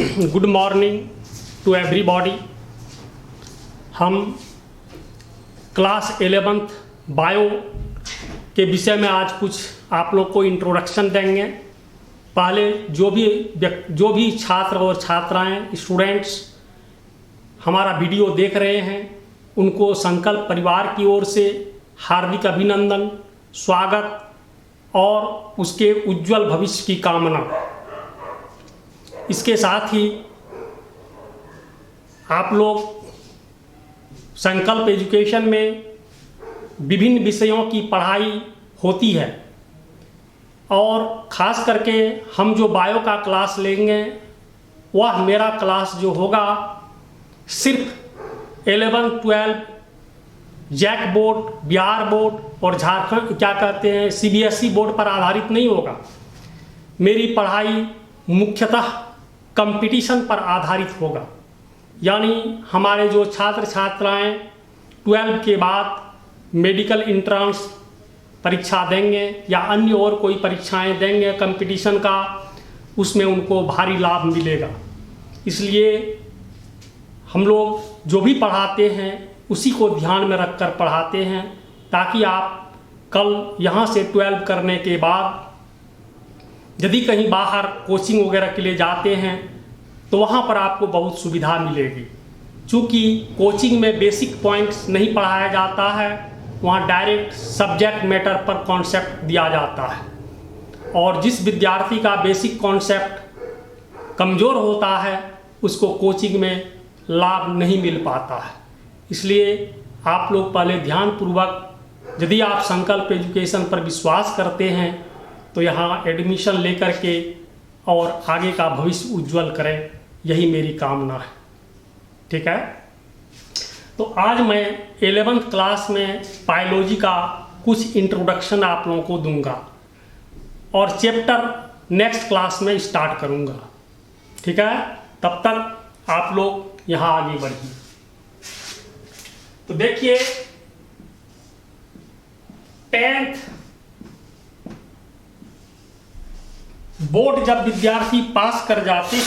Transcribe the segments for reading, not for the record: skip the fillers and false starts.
Good morning to everybody. हम class 11th bio के विषय में आज कुछ आप लोग को इंट्रोडक्शन देंगे। पहले जो भी छात्र और छात्राएं स्टूडेंट्स हमारा वीडियो देख रहे हैं उनको संकल्प परिवार की ओर से हार्दिक अभिनंदन, स्वागत और उसके उज्जवल भविष्य की कामना। इसके साथ ही आप लोग संकल्प एजुकेशन में विभिन्न विषयों की पढ़ाई होती है और ख़ास करके हम जो बायो का क्लास लेंगे वह मेरा क्लास जो होगा सिर्फ 11, 12 जैक बोर्ड, बिहार बोर्ड और झारखंड CBSE बोर्ड पर आधारित नहीं होगा। मेरी पढ़ाई मुख्यतः कंपटीशन पर आधारित होगा। यानी हमारे जो छात्र छात्राएं 12 के बाद मेडिकल एंट्रेंस परीक्षा देंगे या अन्य और कोई परीक्षाएं देंगे कंपटीशन का, उसमें उनको भारी लाभ मिलेगा। इसलिए हम लोग जो भी पढ़ाते हैं उसी को ध्यान में रखकर पढ़ाते हैं ताकि आप कल यहाँ से 12 करने के बाद यदि कहीं बाहर कोचिंग वगैरह के लिए जाते हैं तो वहाँ पर आपको बहुत सुविधा मिलेगी। चूँकि कोचिंग में बेसिक पॉइंट्स नहीं पढ़ाया जाता है, वहाँ डायरेक्ट सब्जेक्ट मैटर पर कॉन्सेप्ट दिया जाता है और जिस विद्यार्थी का बेसिक कॉन्सेप्ट कमज़ोर होता है उसको कोचिंग में लाभ नहीं मिल पाता है। इसलिए आप लोग पहले ध्यानपूर्वक यदि आप संकल्प एजुकेशन पर विश्वास करते हैं तो यहाँ एडमिशन लेकर के और आगे का भविष्य उज्जवल करें, यही मेरी कामना है। ठीक है, तो आज मैं 11th क्लास में बायोलॉजी का कुछ इंट्रोडक्शन आप लोगों को दूंगा और चैप्टर नेक्स्ट क्लास में स्टार्ट करूंगा। ठीक है, तब तक आप लोग यहाँ आगे बढ़िए। तो देखिए 10th बोर्ड जब विद्यार्थी पास कर जाते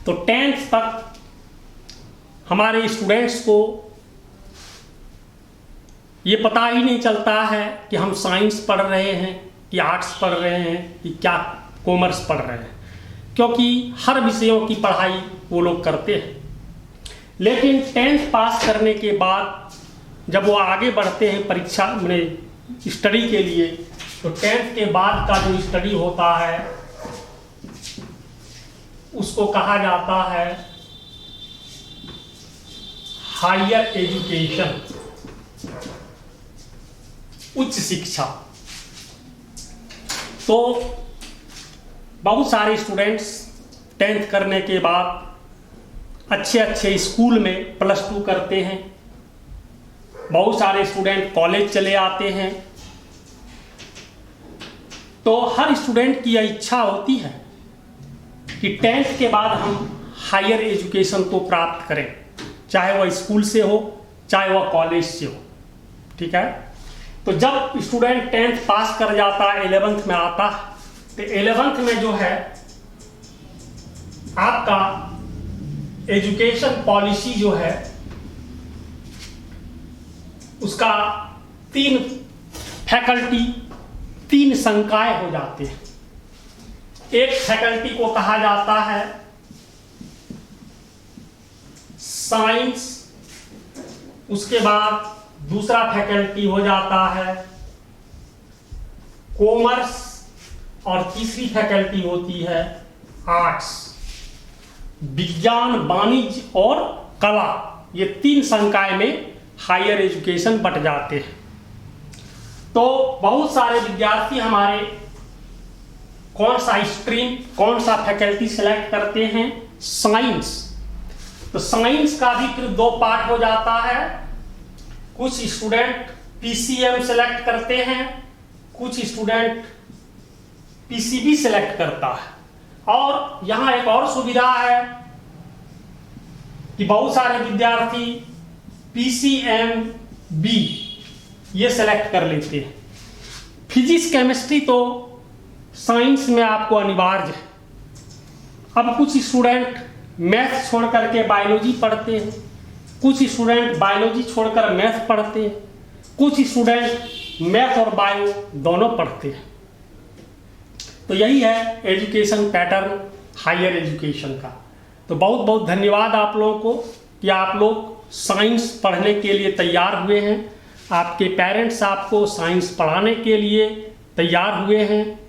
तो 10th तक हमारे स्टूडेंट्स को ये पता ही नहीं चलता है कि हम साइंस पढ़ रहे हैं कि आर्ट्स पढ़ रहे हैं कि क्या कॉमर्स पढ़ रहे हैं, क्योंकि हर विषयों की पढ़ाई वो लोग करते हैं। लेकिन 10th पास करने के बाद जब वो आगे बढ़ते हैं परीक्षा में स्टडी के लिए, तो 10th के बाद का जो स्टडी होता है उसको कहा जाता है हायर एजुकेशन, उच्च शिक्षा। तो बहुत सारे स्टूडेंट्स 10th करने के बाद अच्छे स्कूल में +2 करते हैं। बहुत सारे स्टूडेंट कॉलेज चले आते हैं। तो हर स्टूडेंट की यह इच्छा होती है कि 10th के बाद हम हायर एजुकेशन को प्राप्त करें, चाहे वह स्कूल से हो चाहे वह कॉलेज से हो। ठीक है, तो जब स्टूडेंट 10th पास कर जाता है 11th में आता है, तो 11th में जो है आपका एजुकेशन पॉलिसी जो है उसका 3 फैकल्टी 3 संकाय हो जाते हैं। एक फैकल्टी को कहा जाता है साइंस, उसके बाद दूसरा फैकल्टी हो जाता है कॉमर्स और तीसरी फैकल्टी होती है आर्ट्स। विज्ञान, वाणिज्य और कला, ये 3 संकाय में हायर एजुकेशन बट जाते हैं। तो बहुत सारे विद्यार्थी हमारे कौन सा स्ट्रीम, कौन सा फैकल्टी सेलेक्ट करते हैं? साइंस। तो साइंस का भी फिर 2 पार्ट हो जाता है। कुछ स्टूडेंट PCM सेलेक्ट करते हैं, कुछ स्टूडेंट PCB सेलेक्ट करता है। और यहाँ एक और सुविधा है कि बहुत सारे विद्यार्थी PCMB ये सेलेक्ट कर लेते हैं। फिजिक्स केमिस्ट्री तो साइंस में आपको अनिवार्य है। अब कुछ स्टूडेंट मैथ छोड़ करके बायोलॉजी पढ़ते हैं, कुछ स्टूडेंट बायोलॉजी छोड़कर मैथ पढ़ते हैं, कुछ स्टूडेंट मैथ और बायो दोनों पढ़ते हैं। तो यही है एजुकेशन पैटर्न हायर एजुकेशन का। तो बहुत बहुत धन्यवाद आप लोगों को कि आप लोग साइंस पढ़ने के लिए तैयार हुए हैं, आपके पेरेंट्स आपको साइंस पढ़ाने के लिए तैयार हुए हैं।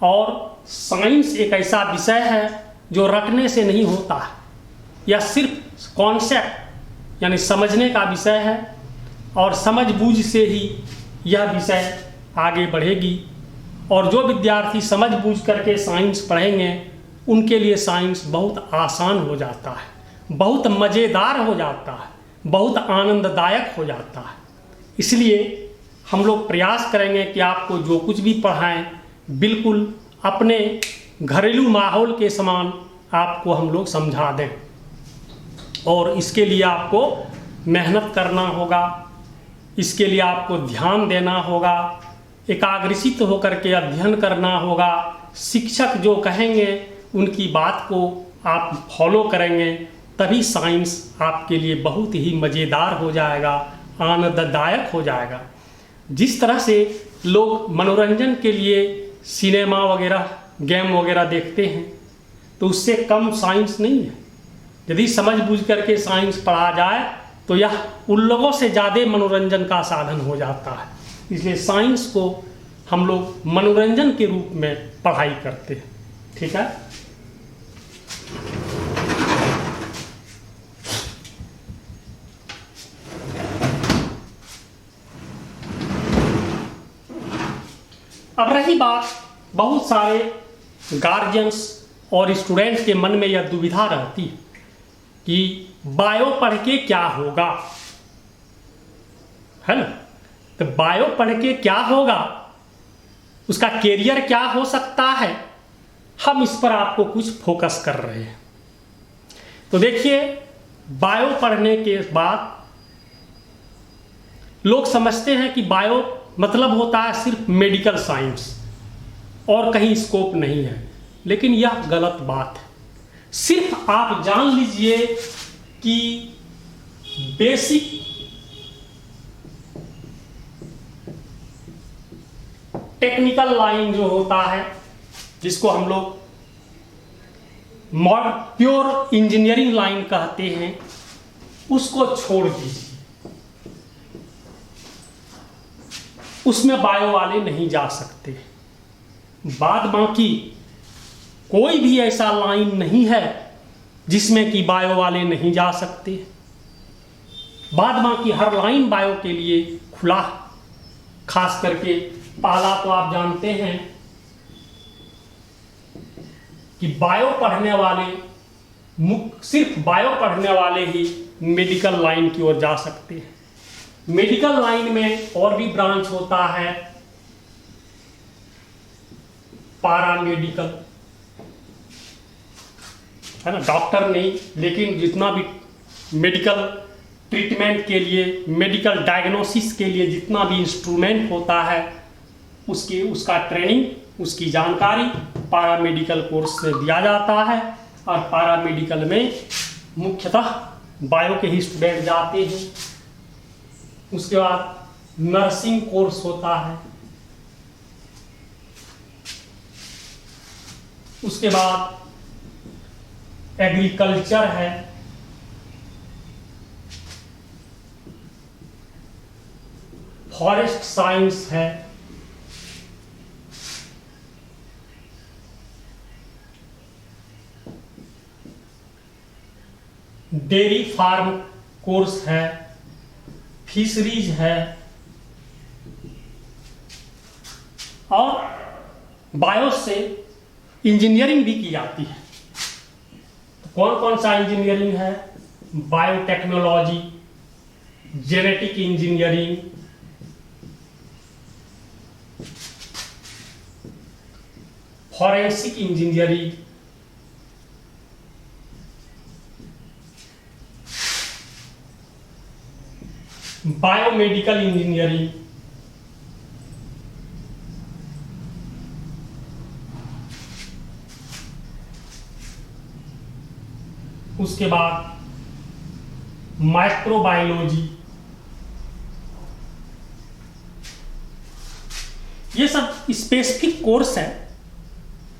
और साइंस एक ऐसा विषय है जो रटने से नहीं होता है, यह सिर्फ कॉन्सेप्ट यानी समझने का विषय है, और समझ बूझ से ही यह विषय आगे बढ़ेगी। और जो विद्यार्थी समझ बूझ करके साइंस पढ़ेंगे उनके लिए साइंस बहुत आसान हो जाता है, बहुत मज़ेदार हो जाता है, बहुत आनंददायक हो जाता है। इसलिए हम लोग प्रयास करेंगे कि आपको जो कुछ भी पढ़ाएं बिल्कुल अपने घरेलू माहौल के समान आपको हम लोग समझा दें। और इसके लिए आपको मेहनत करना होगा, इसके लिए आपको ध्यान देना होगा, एकाग्रचित्त होकर के अध्ययन करना होगा। शिक्षक जो कहेंगे उनकी बात को आप फॉलो करेंगे, तभी साइंस आपके लिए बहुत ही मज़ेदार हो जाएगा, आनंददायक हो जाएगा। जिस तरह से लोग मनोरंजन के लिए सिनेमा वगैरह गेम वगैरह देखते हैं, तो उससे कम साइंस नहीं है। यदि समझ बूझ करके साइंस पढ़ा जाए तो यह उन लोगों से ज़्यादा मनोरंजन का साधन हो जाता है। इसलिए साइंस को हम लोग मनोरंजन के रूप में पढ़ाई करते हैं। ठीक है। अब रही बात, बहुत सारे गार्जियंस और स्टूडेंट के मन में यह दुविधा रहती है कि बायो पढ़ के क्या होगा, है ना। तो बायो पढ़ के क्या होगा, उसका कैरियर क्या हो सकता है, हम इस पर आपको कुछ फोकस कर रहे हैं। तो देखिए, बायो पढ़ने के बाद लोग समझते हैं कि बायो मतलब होता है सिर्फ मेडिकल साइंस और कहीं स्कोप नहीं है, लेकिन यह गलत बात है। सिर्फ आप जान लीजिए कि बेसिक टेक्निकल लाइन जो होता है, जिसको हम लोग प्योर इंजीनियरिंग लाइन कहते हैं, उसको छोड़ दीजिए। उसमें बायो वाले नहीं जा सकते। बाद बाकी कोई भी ऐसा लाइन नहीं है जिसमें कि बायो वाले नहीं जा सकते। बाद बाकी हर लाइन बायो के लिए खुला। खास करके पहला तो आप जानते हैं कि बायो पढ़ने वाले सिर्फ बायो पढ़ने वाले ही मेडिकल लाइन की ओर जा सकते हैं। मेडिकल लाइन में और भी ब्रांच होता है, पारामेडिकल, है ना। डॉक्टर नहीं, लेकिन जितना भी मेडिकल ट्रीटमेंट के लिए, मेडिकल डायग्नोसिस के लिए जितना भी इंस्ट्रूमेंट होता है, उसका ट्रेनिंग, उसकी जानकारी पारामेडिकल कोर्स से दिया जाता है। और पारामेडिकल में मुख्यतः बायो के ही स्टूडेंट जाते हैं। उसके बाद नर्सिंग कोर्स होता है, उसके बाद एग्रीकल्चर है, फॉरेस्ट साइंस है, डेयरी फार्म कोर्स है, फिशरीज है, और बायो से इंजीनियरिंग भी की जाती है। तो कौन कौन सा इंजीनियरिंग है? Biotechnology, genetic engineering, forensic engineering, biomedical engineering, उसके बाद माइक्रोबायोलॉजी, ये सब स्पेसिफिक कोर्स है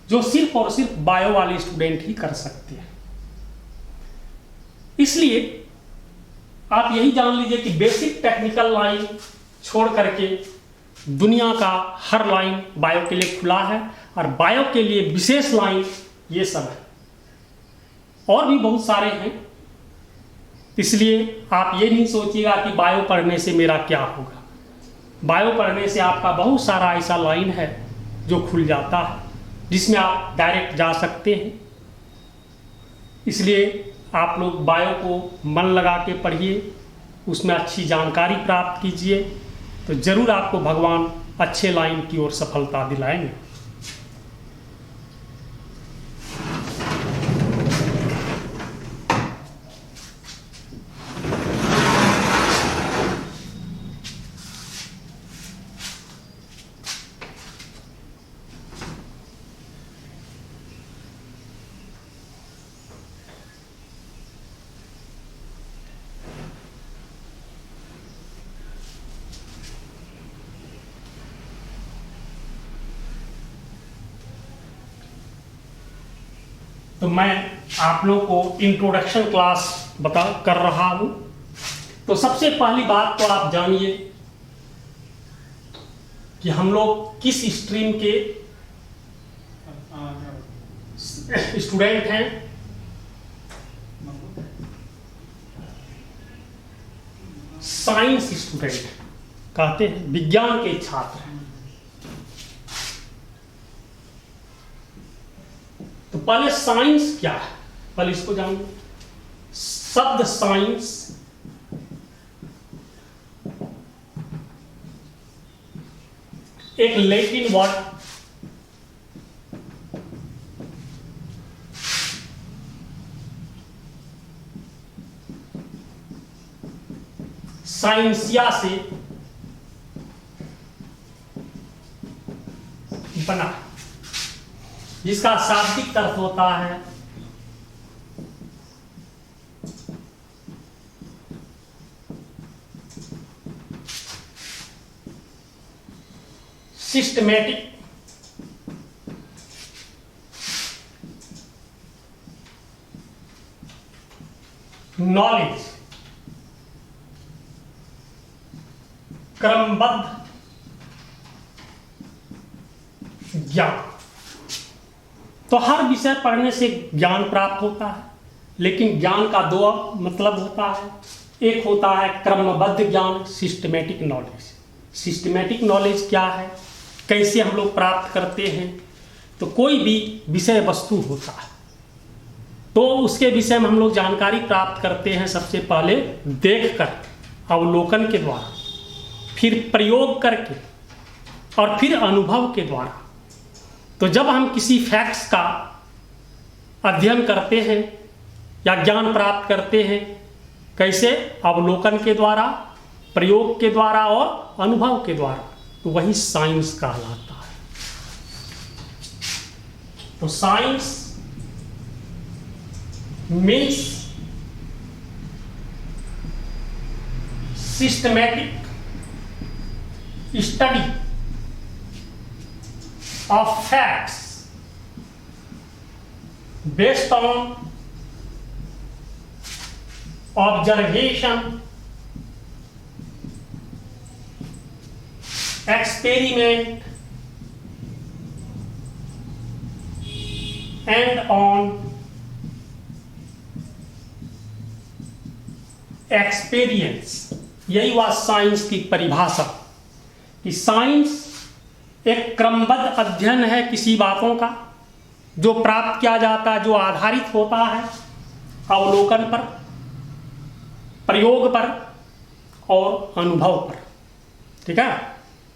जो सिर्फ और सिर्फ बायो वाले स्टूडेंट ही कर सकते हैं। इसलिए आप यही जान लीजिए कि बेसिक टेक्निकल लाइन छोड़ करके दुनिया का हर लाइन बायो के लिए खुला है, और बायो के लिए विशेष लाइन ये सब है, और भी बहुत सारे हैं। इसलिए आप ये नहीं सोचिएगा कि बायो पढ़ने से मेरा क्या होगा। बायो पढ़ने से आपका बहुत सारा ऐसा लाइन है जो खुल जाता है, जिसमें आप डायरेक्ट जा सकते हैं। इसलिए आप लोग बायो को मन लगा के पढ़िए, उसमें अच्छी जानकारी प्राप्त कीजिए, तो ज़रूर आपको भगवान अच्छे लाइन की ओर सफलता दिलाएंगे। तो मैं आप लोग को इंट्रोडक्शन क्लास कर रहा हूं। तो सबसे पहली बात तो आप जानिए कि हम लोग किस स्ट्रीम के स्टूडेंट हैं। साइंस स्टूडेंट कहते हैं, विज्ञान के छात्र हैं। तो पहले साइंस क्या है, पहले इसको जानिए। शब्द साइंस एक लैटिन वर्ड साइंसिया से बना, जिसका शाब्दिक अर्थ होता है सिस्टमैटिक नॉलेज, क्रमबद्ध ज्ञान। तो हर विषय पढ़ने से ज्ञान प्राप्त होता है, लेकिन ज्ञान का दो मतलब होता है। एक होता है क्रमबद्ध ज्ञान, सिस्टमैटिक नॉलेज। सिस्टमैटिक नॉलेज क्या है, कैसे हम लोग प्राप्त करते हैं। तो कोई भी विषय वस्तु होता है तो उसके विषय में हम लोग जानकारी प्राप्त करते हैं सबसे पहले देखकर, अवलोकन के द्वारा, फिर प्रयोग करके, और फिर अनुभव के द्वारा। तो जब हम किसी फैक्ट्स का अध्ययन करते हैं या ज्ञान प्राप्त करते हैं, कैसे, अवलोकन के द्वारा, प्रयोग के द्वारा और अनुभव के द्वारा, तो वही साइंस कहलाता है। तो science means systematic study of facts based on observation, experiment and on experience। यही हुआ साइंस की परिभाषा, कि साइंस एक क्रमबद्ध अध्ययन है किसी बातों का, जो प्राप्त किया जाता है, जो आधारित होता है अवलोकन पर, प्रयोग पर और अनुभव पर। ठीक है।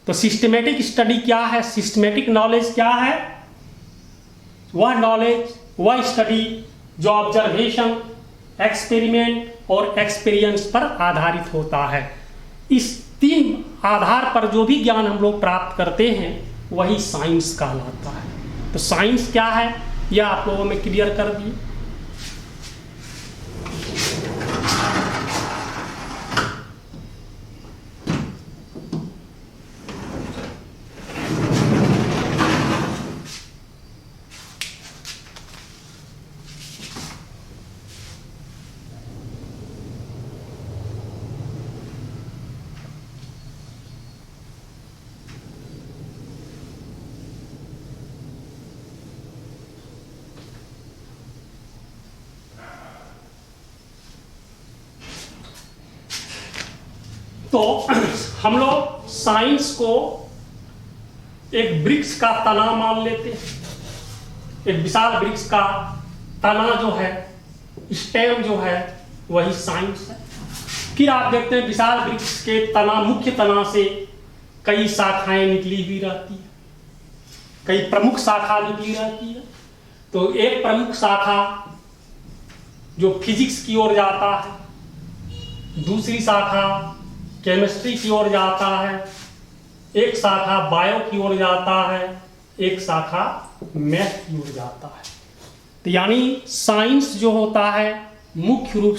तो सिस्टमैटिक स्टडी क्या है, सिस्टमैटिक नॉलेज क्या है, वह नॉलेज, वह स्टडी जो ऑब्जर्वेशन, एक्सपेरिमेंट और एक्सपीरियंस पर आधारित होता है। इस तीन आधार पर जो भी ज्ञान हम लोग प्राप्त करते हैं वही साइंस कहलाता है। तो साइंस क्या है यह आप लोगों में क्लियर कर दिए। तो हम लोग साइंस को एक वृक्ष का तना मान लेते हैं। एक विशाल वृक्ष का तना जो है, स्टेम जो है, वही साइंस है। फिर आप देखते हैं विशाल वृक्ष के तना, मुख्य तना से कई शाखाएं निकली हुई रहती है, कई प्रमुख शाखा निकली रहती है। तो एक प्रमुख शाखा जो फिजिक्स की ओर जाता है, दूसरी शाखा केमिस्ट्री की ओर जाता है, एक शाखा बायो की ओर जाता है, एक शाखा मैथ की ओर जाता है। तो यानी साइंस जो होता है मुख्य रूप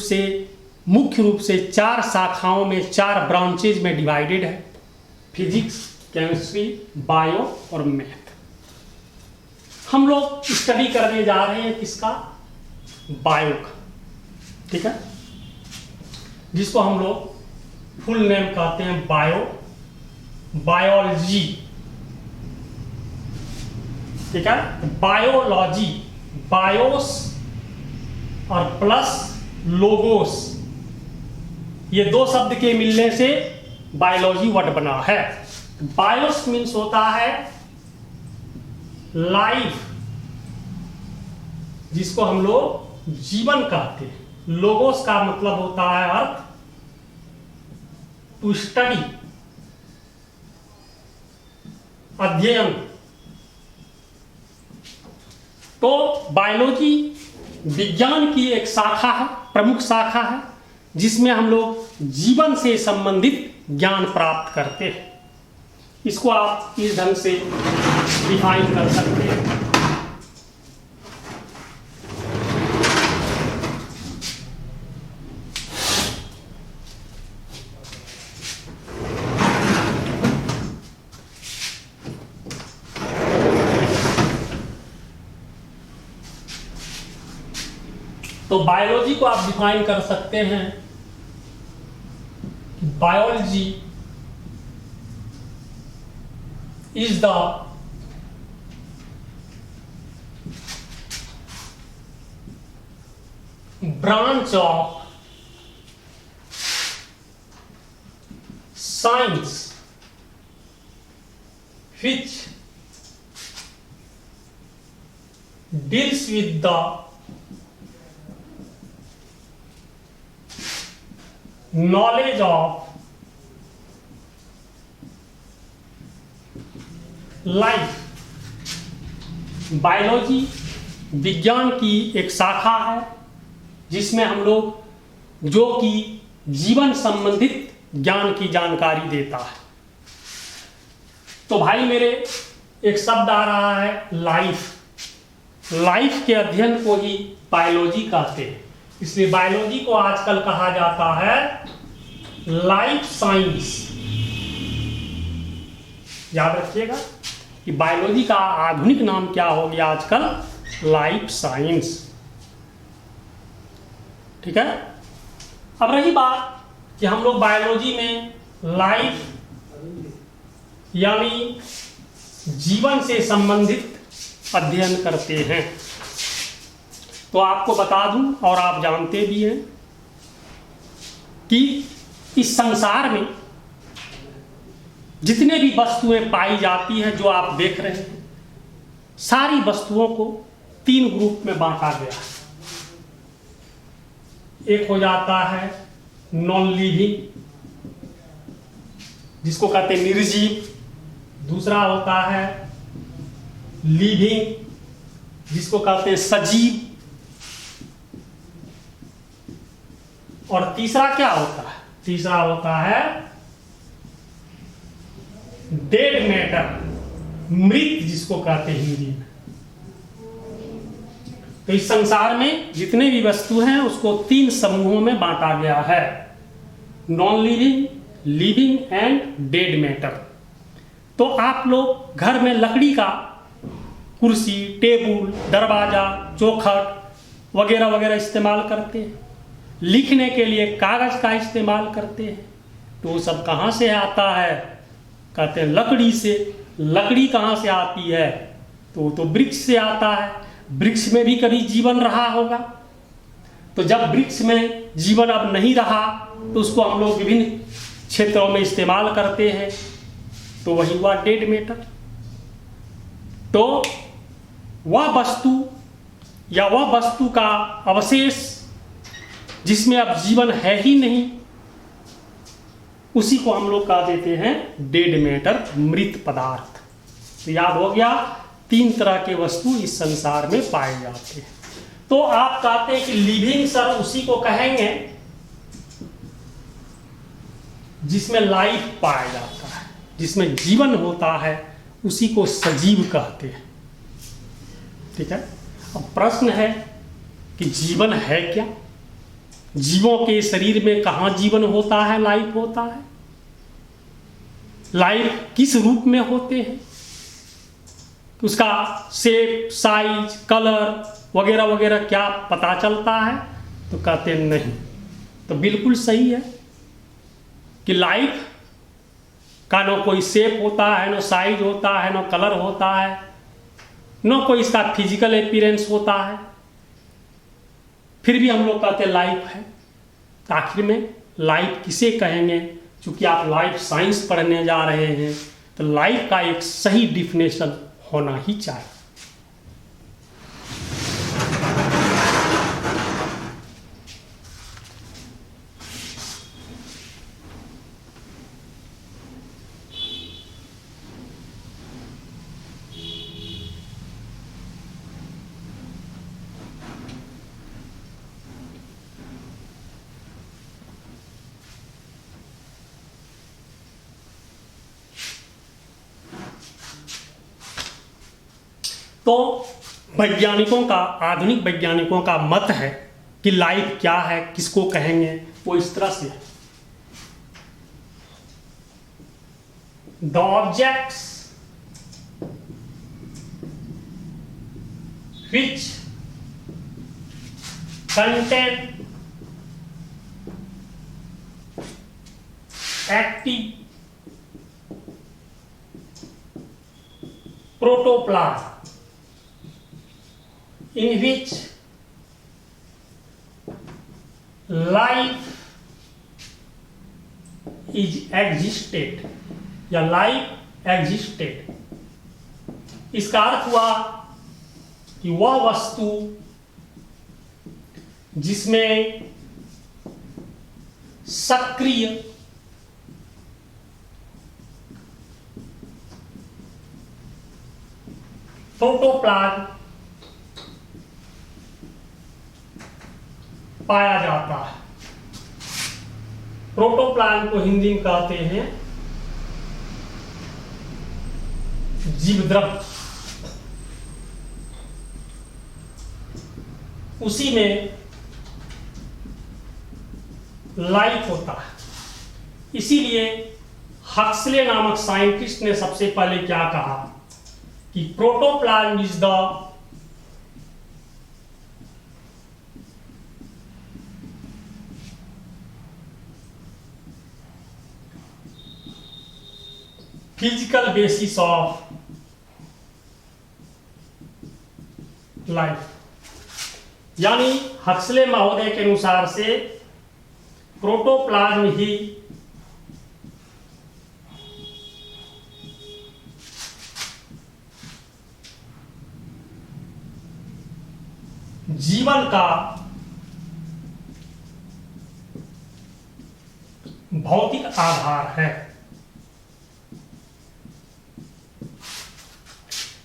से 4 शाखाओं में, 4 ब्रांचेज में डिवाइडेड है। फिजिक्स, केमिस्ट्री, बायो और मैथ। हम लोग स्टडी करने जा रहे हैं किसका? बायो का। ठीक है, जिसको हम लोग फुल नेम कहते हैं बायोलॉजी। ठीक है, बायोलॉजी, बायोस और प्लस लोगोस, ये 2 शब्द के मिलने से बायोलॉजी वर्ड बना है। बायोस मीन्स होता है लाइफ, जिसको हम लोग जीवन कहते हैं। लोगोस का मतलब होता है अर्थ, टू स्टडी, अध्ययन। तो बायोलॉजी विज्ञान की एक शाखा है, प्रमुख शाखा है, जिसमें हम लोग जीवन से संबंधित ज्ञान प्राप्त करते हैं। इसको आप इस ढंग से डिफाइन कर सकते हैं। तो बायोलॉजी को आप डिफाइन कर सकते हैं, biology is the branch of science which deals with the knowledge of life. Biology विज्ञान की एक शाखा है, जिसमें हम लोग जो कि जीवन संबंधित ज्ञान की जानकारी देता है। तो भाई मेरे, एक शब्द आ रहा है लाइफ। लाइफ के अध्ययन को ही बायोलॉजी कहते हैं, इसलिए बायोलॉजी को आजकल कहा जाता है लाइफ साइंस। याद रखिएगा कि बायोलॉजी का आधुनिक नाम क्या हो गया आजकल? Life science. ठीक है, अब रही बात कि हम लोग बायोलॉजी में लाइफ यानी जीवन से संबंधित अध्ययन करते हैं। तो आपको बता दूं, और आप जानते भी हैं, कि इस संसार में जितने भी वस्तुएं पाई जाती हैं, जो आप देख रहे हैं, सारी वस्तुओं को 3 ग्रुप में बांटा गया है। एक हो जाता है नॉन लिविंग, जिसको कहते हैं निर्जीव। दूसरा होता है लिविंग, जिसको कहते हैं सजीव। और तीसरा क्या होता है? तीसरा होता है डेड मैटर, मृत, जिसको कहते हैं हिंदी में। तो इस संसार में जितने भी वस्तु हैं उसको 3 समूहों में बांटा गया है, non living, living and dead matter. तो आप लोग घर में लकड़ी का कुर्सी, टेबल, दरवाजा, चौखट वगैरह वगैरह इस्तेमाल करते हैं। लिखने के लिए कागज का इस्तेमाल करते हैं। तो वो सब कहाँ से आता है? कहते हैं लकड़ी से। लकड़ी कहाँ से आती है? तो वृक्ष से आता है। वृक्ष में भी कभी जीवन रहा होगा। तो जब वृक्ष में जीवन अब नहीं रहा, तो उसको हम लोग विभिन्न क्षेत्रों में इस्तेमाल करते हैं, तो वही हुआ डेड मैटर। तो वह वस्तु या वह वस्तु का अवशेष जिसमें अब जीवन है ही नहीं, उसी को हम लोग कह देते हैं डेड मैटर, मृत पदार्थ। तो याद हो गया, 3 तरह के वस्तु इस संसार में पाए जाते हैं। तो आप कहते हैं कि लिविंग सर उसी को कहेंगे जिसमें लाइफ पाया जाता है, जिसमें जीवन होता है, उसी को सजीव कहते हैं। ठीक है। अब प्रश्न है कि जीवन है क्या? जीवों के शरीर में कहाँ जीवन होता है, लाइफ होता है? लाइफ किस रूप में होते हैं? उसका शेप, साइज, कलर वगैरह वगैरह क्या पता चलता है? तो कहते हैं नहीं। तो बिल्कुल सही है कि लाइफ का न कोई शेप होता है, न साइज होता है, न कलर होता है, न कोई इसका फिजिकल अपीयरेंस होता है, फिर भी हम लोग कहते हैं लाइफ है। तो आखिर में लाइफ किसे कहेंगे? क्योंकि आप लाइफ साइंस पढ़ने जा रहे हैं, तो लाइफ का एक सही डिफिनेशन होना ही चाहिए। तो वैज्ञानिकों का, आधुनिक वैज्ञानिकों का मत है कि लाइफ क्या है, किसको कहेंगे, वो इस तरह से है। The objects which contain active protoplasm in which life is existed या life existed, इसका अर्थ हुआ कि वह वस्तु जिसमें सक्रिय प्रोटोप्लाज्म पाया जाता है। प्रोटोप्लाज्म को हिंदी में कहते हैं जीवद्रव्य। उसी में लाइफ होता है। इसीलिए हक्सले नामक साइंटिस्ट ने सबसे पहले क्या कहा कि protoplasm is the physical basis of life. यानी हक्सले महोदय के अनुसार से प्रोटोप्लाज्म ही जीवन का भौतिक आधार है।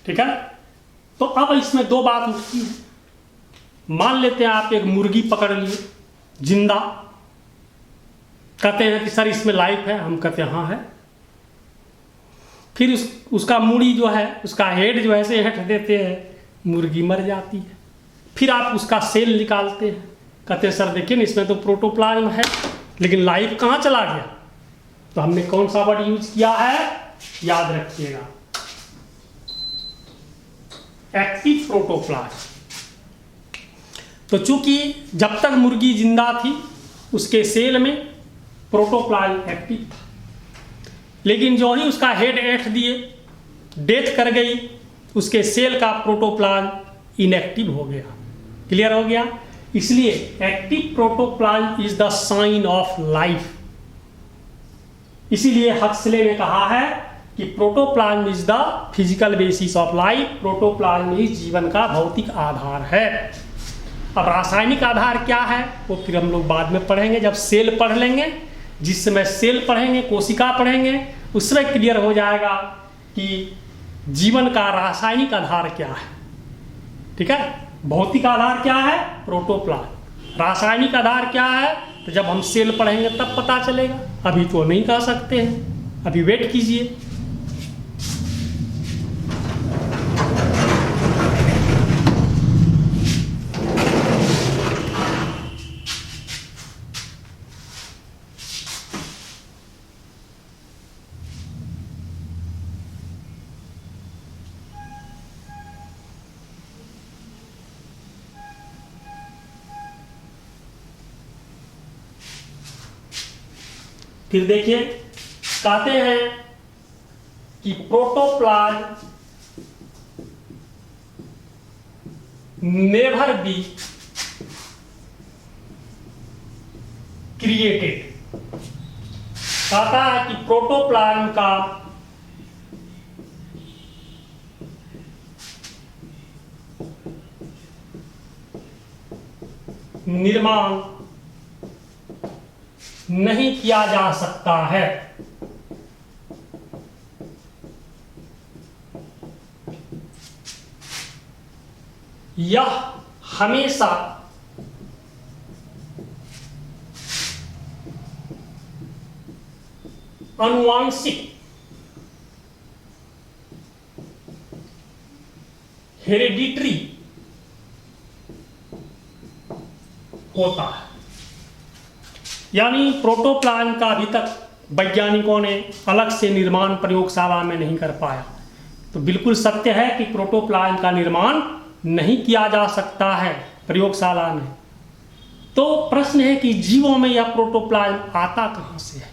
ठीक है। तो अब इसमें दो बात उठती है। मान लेते हैं आप एक मुर्गी पकड़ लिए जिंदा, कहते हैं कि सर इसमें लाइफ है, हम कहते हैं हाँ है। फिर उसका मूड़ी जो है, उसका हेड जो है से हट देते हैं, मुर्गी मर जाती है। फिर आप उसका सेल निकालते हैं, कहते हैं सर देखिए ना इसमें तो प्रोटोप्लाज्म है, लेकिन लाइफ कहाँ चला गया? तो हमने कौन सा वर्ड यूज किया है, याद रखिएगा, एक्टिव प्रोटोप्लाज्म। तो चूंकि जब तक मुर्गी जिंदा थी उसके सेल में प्रोटोप्लाज्म एक्टिव था, लेकिन जो ही उसका हेड ऐंठ दिए, डेथ कर गई, उसके सेल का प्रोटोप्लाज्म इनएक्टिव हो गया। क्लियर हो गया? इसलिए active protoplasm is the sign of life. इसीलिए हक्सले ने कहा है कि protoplasm is the physical basis of life, protoplasm ही जीवन का भौतिक आधार है। अब रासायनिक आधार क्या है वो फिर हम लोग बाद में पढ़ेंगे, जब सेल पढ़ लेंगे, जिस समय सेल पढ़ेंगे, कोशिका पढ़ेंगे, उस समय क्लियर हो जाएगा कि जीवन का रासायनिक आधार क्या है। ठीक है, भौतिक आधार क्या है, प्रोटोप्लाज्म। रासायनिक आधार क्या है तो जब हम सेल पढ़ेंगे तब पता चलेगा, अभी तो नहीं कह सकते हैं, अभी वेट कीजिए। फिर देखिए, कहते हैं कि प्रोटोप्लाज्म नेवर बी क्रिएटेड। कहता है कि प्रोटोप्लाज्म का निर्माण नहीं किया जा सकता है। यह हमेशा आनुवांशिक हेरिडिटरी होता है। यानी प्रोटोप्लाज्म का अभी तक वैज्ञानिकों ने अलग से निर्माण प्रयोगशाला में नहीं कर पाया। तो बिल्कुल सत्य है कि प्रोटोप्लाज्म का निर्माण नहीं किया जा सकता है प्रयोगशाला में। तो प्रश्न है कि जीवों में यह प्रोटोप्लाज्म आता कहाँ से है?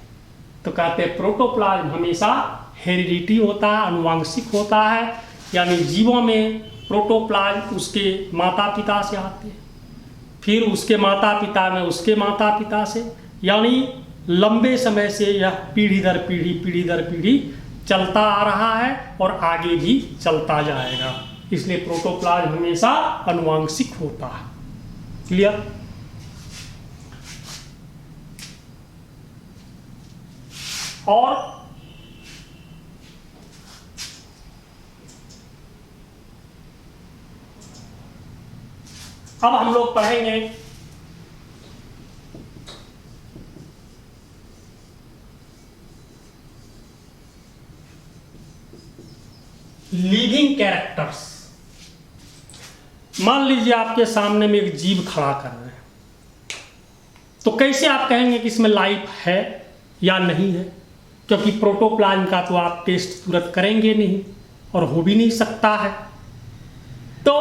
तो कहते हैं प्रोटोप्लाज्म हमेशा हेरिडिटी होता है, आनुवांशिक होता है। यानी जीवों में प्रोटोप्लाज्म उसके माता पिता से आते हैं, फिर उसके माता पिता में उसके माता पिता से, यानी लंबे समय से यह पीढ़ी दर पीढ़ी चलता आ रहा है और आगे भी चलता जाएगा। इसलिए प्रोटोप्लाज्म हमेशा आनुवांशिक होता है। क्लियर? और अब हम लोग पढ़ेंगे लिविंग कैरेक्टर्स। मान लीजिए आपके सामने में एक जीव खड़ा कर रहे हैं, तो कैसे आप कहेंगे कि इसमें लाइफ है या नहीं है? क्योंकि प्रोटोप्लाज्म का तो आप टेस्ट तुरंत करेंगे नहीं और हो भी नहीं सकता है। तो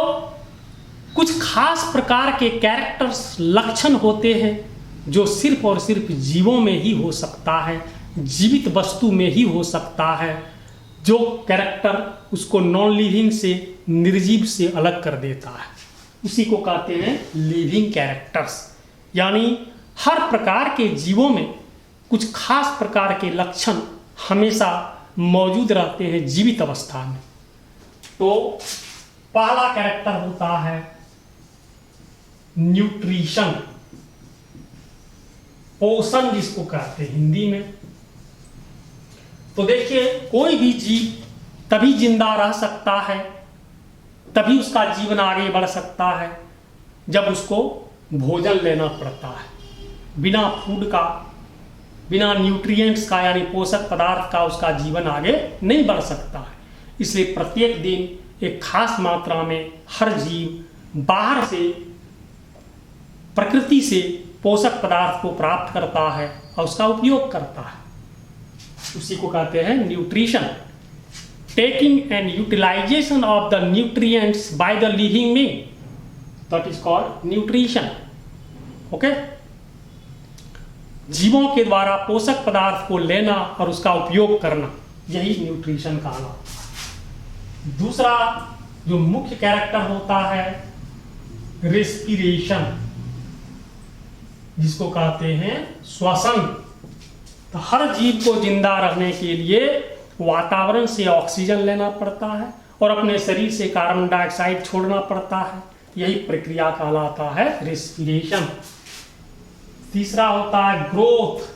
कुछ खास प्रकार के कैरेक्टर्स, लक्षण होते हैं जो सिर्फ और सिर्फ जीवों में ही हो सकता है, जीवित वस्तु में ही हो सकता है। जो कैरेक्टर उसको नॉन लिविंग से, निर्जीव से अलग कर देता है, उसी को कहते हैं लिविंग कैरेक्टर्स। यानी हर प्रकार के जीवों में कुछ खास प्रकार के लक्षण हमेशा मौजूद रहते हैं जीवित अवस्था में। तो पहला कैरेक्टर होता है न्यूट्रिशन, पोषण जिसको कहते हैं हिंदी में। तो देखिए, कोई भी जीव तभी जिंदा रह सकता है, तभी उसका जीवन आगे बढ़ सकता है जब उसको भोजन लेना पड़ता है। बिना फूड का, बिना न्यूट्रिएंट्स का यानी पोषक पदार्थ का उसका जीवन आगे नहीं बढ़ सकता है। इसलिए प्रत्येक दिन एक खास मात्रा में हर जीव बाहर से, प्रकृति से पोषक पदार्थ को प्राप्त करता है और उसका उपयोग करता है। उसी को कहते हैं nutrition. Taking and utilization of the nutrients by the living being, that is called nutrition. Okay, जीवों के द्वारा पोषक पदार्थ को लेना और उसका उपयोग करना, यही न्यूट्रिशन कहलाता है। दूसरा जो मुख्य कैरेक्टर होता है रेस्पिरेशन, जिसको कहते हैं श्वसन। तो हर जीव को जिंदा रहने के लिए वातावरण से ऑक्सीजन लेना पड़ता है और अपने शरीर से कार्बन डाइऑक्साइड छोड़ना पड़ता है। यही प्रक्रिया कहलाता है रेस्पिरेशन। तीसरा होता है ग्रोथ।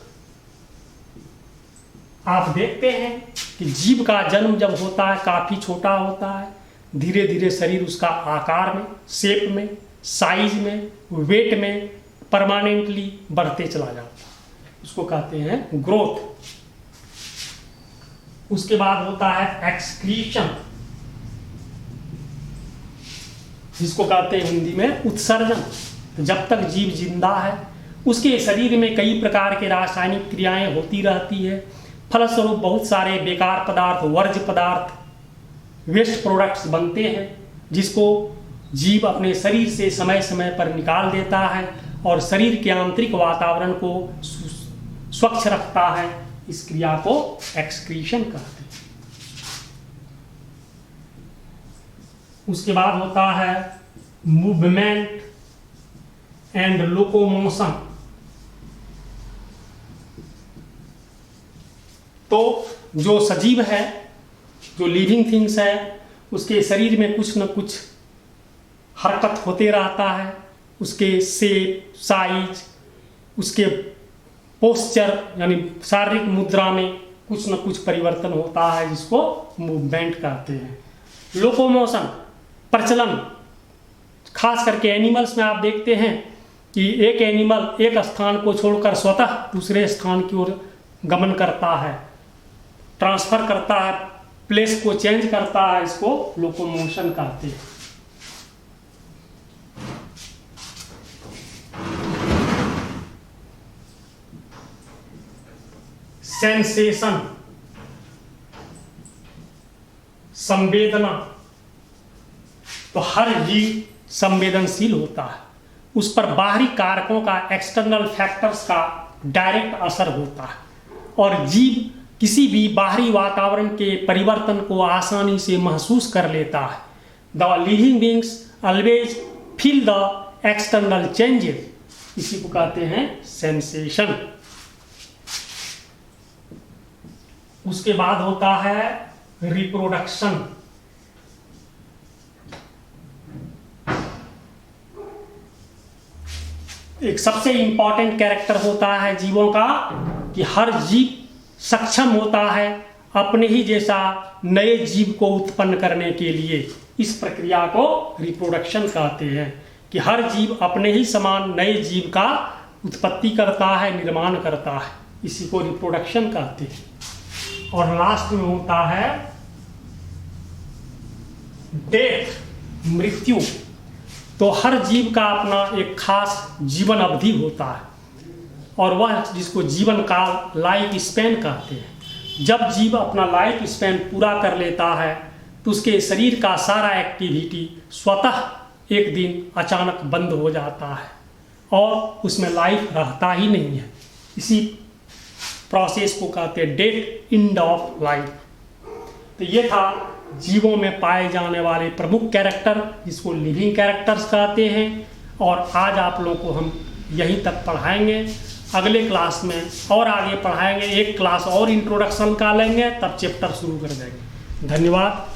आप देखते हैं कि जीव का जन्म जब होता है काफी छोटा होता है, धीरे धीरे शरीर उसका आकार में, शेप में, साइज में, वेट में परमानेंटली बढ़ते चला जाता है, उसको कहते हैं ग्रोथ। उसके बाद होता है एक्सक्रीशन, जिसको कहते हैं हिंदी में उत्सर्जन। तो जब तक जीव जिंदा है उसके शरीर में कई प्रकार के रासायनिक क्रियाएं होती रहती है, फलस्वरूप बहुत सारे बेकार पदार्थ, वर्ज्य पदार्थ, वेस्ट प्रोडक्ट्स बनते हैं, जिसको जीव अपने शरीर से समय समय पर निकाल देता है और शरीर के आंतरिक वातावरण को स्वच्छ रखता है। इस क्रिया को एक्सक्रीशन कहते हैं। उसके बाद होता है मूवमेंट एंड लोकोमोशन। तो जो सजीव है, जो लिविंग थिंग्स है, उसके शरीर में कुछ न कुछ हरकत होते रहता है। उसके शेप, साइज, उसके पोस्चर यानी शारीरिक मुद्रा में कुछ न कुछ परिवर्तन होता है, जिसको मूवमेंट कहते हैं। लोकोमोशन, प्रचलन, खास करके एनिमल्स में आप देखते हैं कि एक एनिमल एक स्थान को छोड़कर स्वतः दूसरे स्थान की ओर गमन करता है, ट्रांसफर करता है, प्लेस को चेंज करता है, इसको लोकोमोशन कहते हैं। सेंसेशन, संवेदना। तो हर जीव संवेदनशील होता है, उस पर बाहरी कारकों का, एक्सटर्नल फैक्टर्स का डायरेक्ट असर होता है और जीव किसी भी बाहरी वातावरण के परिवर्तन को आसानी से महसूस कर लेता है। The living beings always feel the external changes, इसी को कहते हैं सेंसेशन। उसके बाद होता है रिप्रोडक्शन। एक सबसे इंपॉर्टेंट कैरेक्टर होता है जीवों का कि हर जीव सक्षम होता है अपने ही जैसा नए जीव को उत्पन्न करने के लिए। इस प्रक्रिया को रिप्रोडक्शन कहते हैं कि हर जीव अपने ही समान नए जीव का उत्पत्ति करता है, निर्माण करता है, इसी को रिप्रोडक्शन कहते हैं। और लास्ट में होता है डेथ, मृत्यु। तो हर जीव का अपना एक खास जीवन अवधि होता है और वह जिसको जीवन काल, लाइफ स्पैन कहते हैं। जब जीव अपना लाइफ स्पैन पूरा कर लेता है तो उसके शरीर का सारा एक्टिविटी स्वतः एक दिन अचानक बंद हो जाता है और उसमें लाइफ रहता ही नहीं है। इसी प्रोसेस को कहते हैं डेथ, एंड ऑफ लाइफ। तो ये था जीवों में पाए जाने वाले प्रमुख कैरेक्टर, जिसको लिविंग कैरेक्टर्स कहते हैं। और आज आप लोगों को हम यहीं तक पढ़ाएंगे। अगले क्लास में और आगे पढ़ाएंगे, एक क्लास और इंट्रोडक्शन का लेंगे, तब चैप्टर शुरू कर देंगे। धन्यवाद।